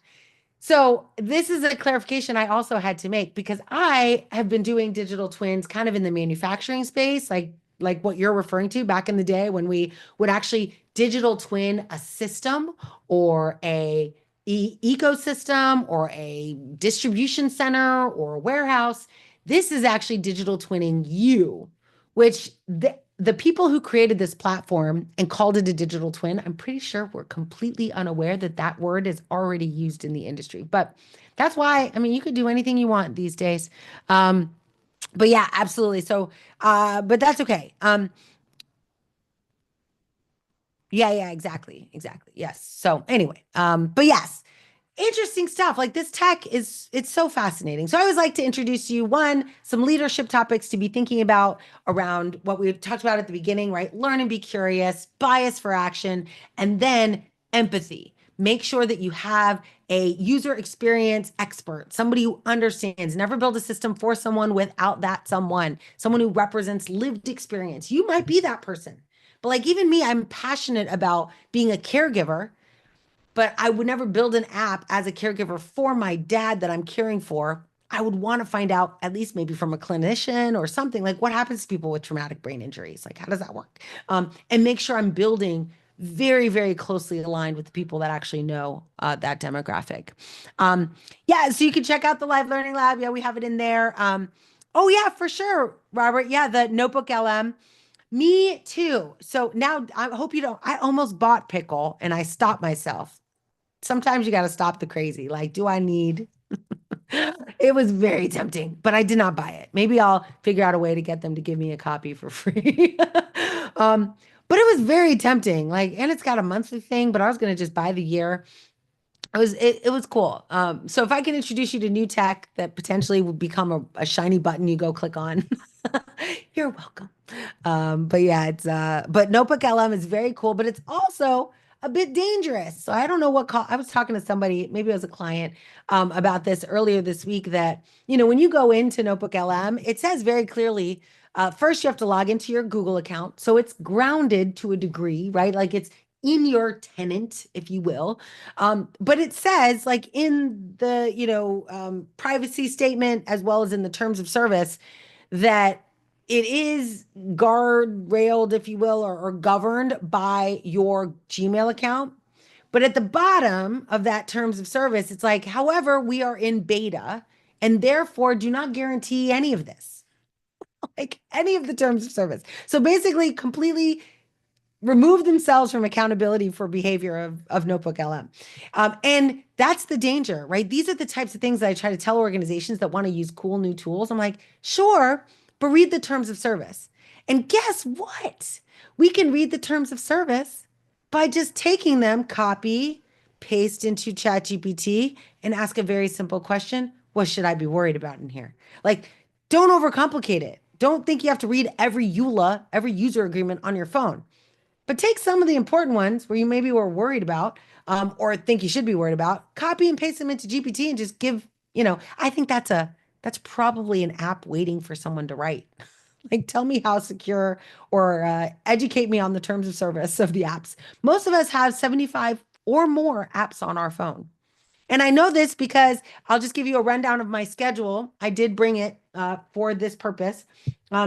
So this is a clarification I also had to make because I have been doing digital twins kind of in the manufacturing space, like what you're referring to back in the day when we would actually digital twin a system or a ecosystem or a distribution center or a warehouse. This is actually digital twinning you, which the people who created this platform and called it a digital twin, I'm pretty sure were completely unaware that that word is already used in the industry. But that's why, I mean, you could do anything you want these days. But yeah, absolutely. So, but that's okay. Yeah, yeah, exactly, exactly. Yes. So anyway, but yes, interesting stuff. Like this tech is it's so fascinating. So I always like to introduce you one some leadership topics to be thinking about around what we talked about at the beginning, right? Learn and be curious, bias for action, and then empathy. Make sure that you have a user experience expert, somebody who understands. Never build a system for someone without that someone who represents lived experience. You might be that person. But like even me, I'm passionate about being a caregiver, but I would never build an app as a caregiver for my dad that I'm caring for. I would want to find out, at least maybe from a clinician or something, like what happens to people with traumatic brain injuries? Like, how does that work? And make sure I'm building very, very closely aligned with the people that actually know that demographic. Um, yeah, so you can check out the Live Learning Lab. Yeah, we have it in there. Oh, yeah, for sure, Robert. Yeah, the Notebook LM. Me too. So now I hope you don't. I almost bought Pickle and I stopped myself. Sometimes you got to stop the crazy. Like, do I need? It was very tempting, but I did not buy it. Maybe I'll figure out a way to get them to give me a copy for free. um, but it was very tempting. Like, and it's got a monthly thing, but I was gonna just buy the year. It was cool. So if I can introduce you to new tech that potentially will become a shiny button you go click on, you're welcome. But yeah, but Notebook LM is very cool, but it's also a bit dangerous. So I don't know what call I was talking to somebody, maybe it was a client, about this earlier this week that, when you go into Notebook LM, it says very clearly, first you have to log into your Google account. So it's grounded to a degree, right? Like it's in your tenant, if you will. But it says like in the, privacy statement as well as in the terms of service that it is guard railed, if you will, or governed by your Gmail account. But at the bottom of that terms of service, it's like, however, we are in beta and therefore do not guarantee any of this, like any of the terms of service. So basically, completely remove themselves from accountability for behavior of Notebook LM. And that's the danger, right? These are the types of things that I try to tell organizations that want to use cool new tools. I'm like, sure, but read the terms of service. And guess what? We can read the terms of service by just taking them, copy, paste into ChatGPT, and ask a very simple question. What should I be worried about in here? Like, don't overcomplicate it. Don't think you have to read every EULA, every user agreement on your phone. But take some of the important ones where you maybe were worried about, or think you should be worried about, copy and paste them into GPT and just give, I think that's probably an app waiting for someone to write. Like, tell me how secure or educate me on the terms of service of the apps. Most of us have 75 or more apps on our phone. And I know this because I'll just give you a rundown of my schedule. I did bring it for this purpose.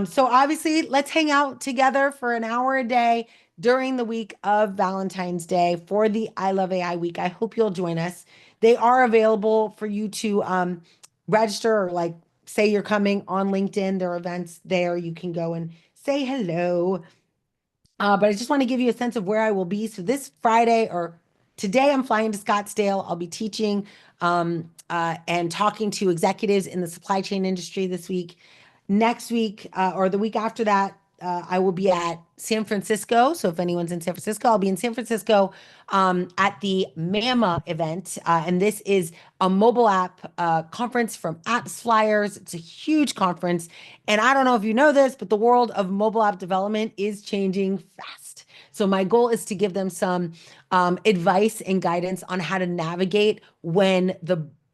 So obviously, let's hang out together for an hour a day during the week of Valentine's Day for the I Love AI week. I hope you'll join us. They are available for you to register or like say you're coming on LinkedIn. There are events there. You can go and say hello. But I just want to give you a sense of where I will be. So this Friday or today I'm flying to Scottsdale. I'll be teaching and talking to executives in the supply chain industry this week. Next week or the week after that, I will be at San Francisco. So if anyone's in San Francisco, I'll be in San Francisco at the MAMA event. And this is a mobile app conference from Apps Flyers. It's a huge conference. And I don't know if you know this, but the world of mobile app development is changing fast. So my goal is to give them some advice and guidance on how to navigate when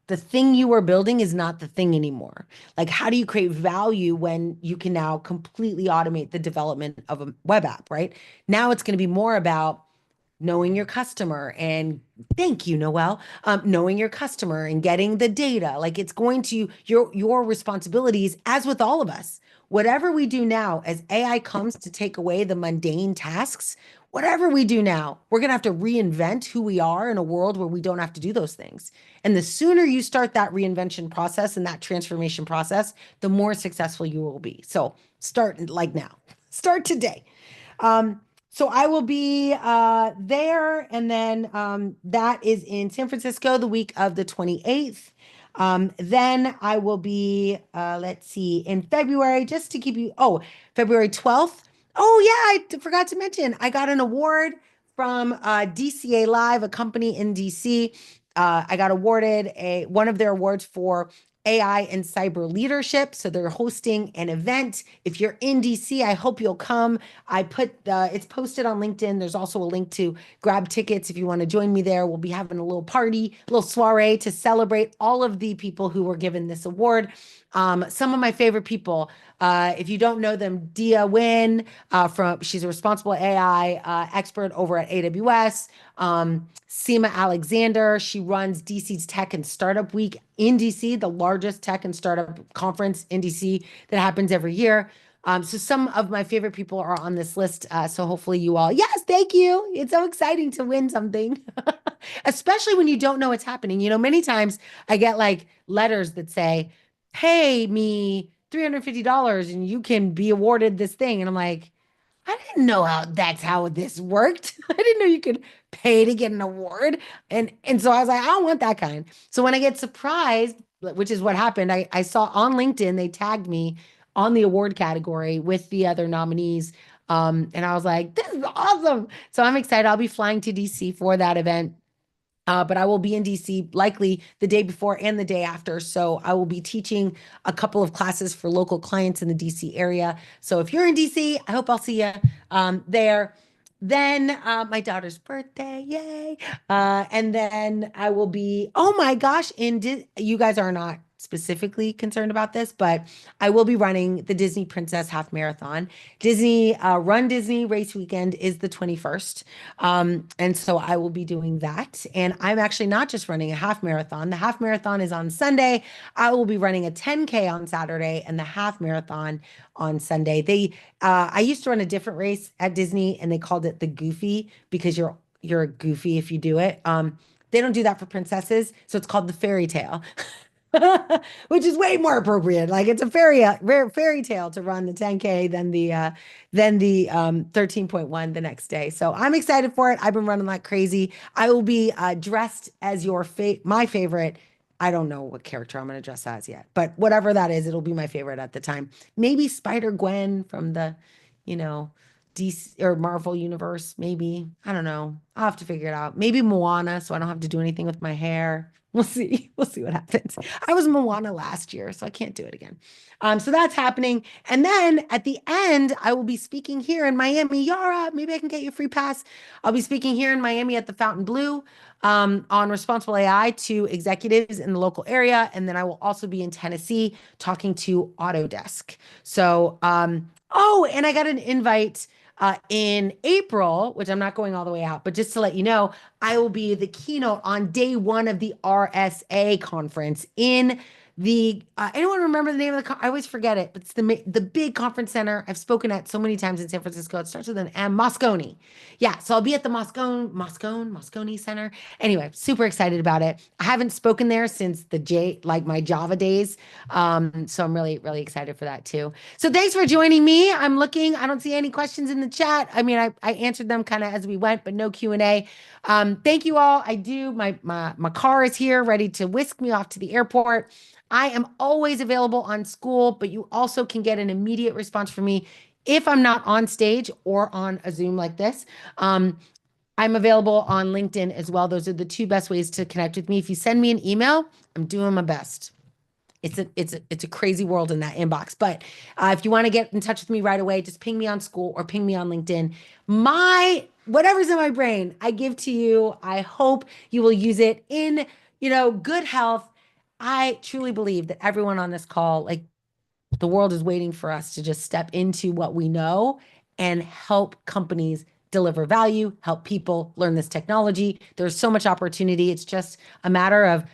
the thing you are building is not the thing anymore. Like, how do you create value when you can now completely automate the development of a web app, right? Now it's going to be more about knowing your customer and thank you, Noelle, knowing your customer and getting the data. Like it's going to your responsibilities, as with all of us. Whatever we do now, as AI comes to take away the mundane tasks, whatever we do now, we're going to have to reinvent who we are in a world where we don't have to do those things. And the sooner you start that reinvention process and that transformation process, the more successful you will be. So start like now, start today. Um, so I will be there, and then that is in San Francisco the week of the 28th. Then I will be, let's see, in February, just to keep you, oh, February 12th. Oh, yeah, I forgot to mention, I got an award from DCA Live, a company in DC. I got awarded one of their awards for AI and cyber leadership. So they're hosting an event. If you're in DC, I hope you'll come. I put it's posted on LinkedIn. There's also a link to grab tickets if you want to join me there. We'll be having a little party, a little soiree to celebrate all of the people who were given this award. Some of my favorite people, if you don't know them, Dia Wynn, she's a responsible AI expert over at AWS. Seema Alexander, she runs DC's Tech and Startup Week in DC, the largest tech and startup conference in DC that happens every year. So some of my favorite people are on this list. So hopefully you all, yes, thank you. It's so exciting to win something, especially when you don't know what's happening. You know, many times I get like letters that say, pay me $350 and you can be awarded this thing. And I'm like, I didn't know how that's how this worked. I didn't know you could pay to get an award. And so I was like, I don't want that kind. So when I get surprised, which is what happened, I saw on LinkedIn they tagged me on the award category with the other nominees. And I was like, this is awesome. So I'm excited. I'll be flying to DC for that event. But I will be in DC likely the day before and the day after. So I will be teaching a couple of classes for local clients in the DC area. So if you're in DC, I hope I'll see you there. Then my daughter's birthday, yay. And then I will be, oh my gosh, you guys are not specifically concerned about this, but I will be running the Disney Princess Half Marathon. Disney Run Disney Race Weekend is the 21st. And so I will be doing that. And I'm actually not just running a half marathon. The half marathon is on Sunday. I will be running a 10K on Saturday and the half marathon on Sunday. I used to run a different race at Disney and they called it the Goofy because you're goofy if you do it. They don't do that for princesses, so it's called the fairy tale. Which is way more appropriate. Like it's a fairy tale to run the 10K than the 13.1 the next day. So I'm excited for it. I've been running like crazy. I will be dressed as my favorite. I don't know what character I'm going to dress as yet, but whatever that is, it'll be my favorite at the time. Maybe Spider-Gwen from the, you know, DC or Marvel universe. Maybe I don't know. I'll have to figure it out. Maybe Moana, so I don't have to do anything with my hair. We'll see. We'll see what happens. I was Moana last year, so I can't do it again. So that's happening. And then at the end, I will be speaking here in Miami. Yara, maybe I can get you a free pass. I'll be speaking here in Miami at the Fountain Blue on responsible AI to executives in the local area. And then I will also be in Tennessee talking to Autodesk. So, oh, and I got an invite in April, which I'm not going all the way out, but just to let you know, I will be the keynote on day one of the RSA conference in Anyone remember the name of I always forget it, but it's the big conference center I've spoken at so many times in San Francisco. It starts with an M, Moscone. Yeah, so I'll be at the Moscone Center. Anyway, super excited about it. I haven't spoken there since like my Java days. So I'm really, really excited for that too. So thanks for joining me. I don't see any questions in the chat. I mean, I answered them kind of as we went, but no Q&A. Thank you all. My car is here ready to whisk me off to the airport. I am always available on school, but you also can get an immediate response from me if I'm not on stage or on a Zoom like this. I'm available on LinkedIn as well. Those are the two best ways to connect with me. If you send me an email, I'm doing my best. It's a crazy world in that inbox. But if you want to get in touch with me right away, just ping me on school or ping me on LinkedIn. Whatever's in my brain, I give to you. I hope you will use it in, good health. I truly believe that everyone on this call, like the world is waiting for us to just step into what we know and help companies deliver value, help people learn this technology. There's so much opportunity. It's just a matter of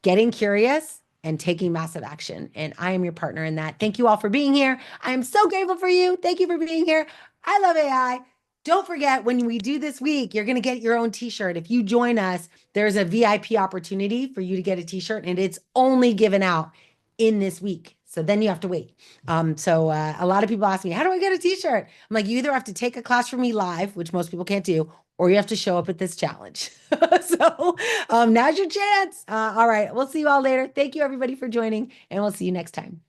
getting curious and taking massive action. And I am your partner in that. Thank you all for being here. I am so grateful for you. Thank you for being here. I love AI. Don't forget, when we do this week, you're going to get your own t-shirt. If you join us, there's a VIP opportunity for you to get a t-shirt, and it's only given out in this week. So then you have to wait. A lot of people ask me, how do I get a t-shirt? I'm like, you either have to take a class from me live, which most people can't do, or you have to show up at this challenge. Now's your chance. All right. We'll see you all later. Thank you, everybody, for joining, and we'll see you next time.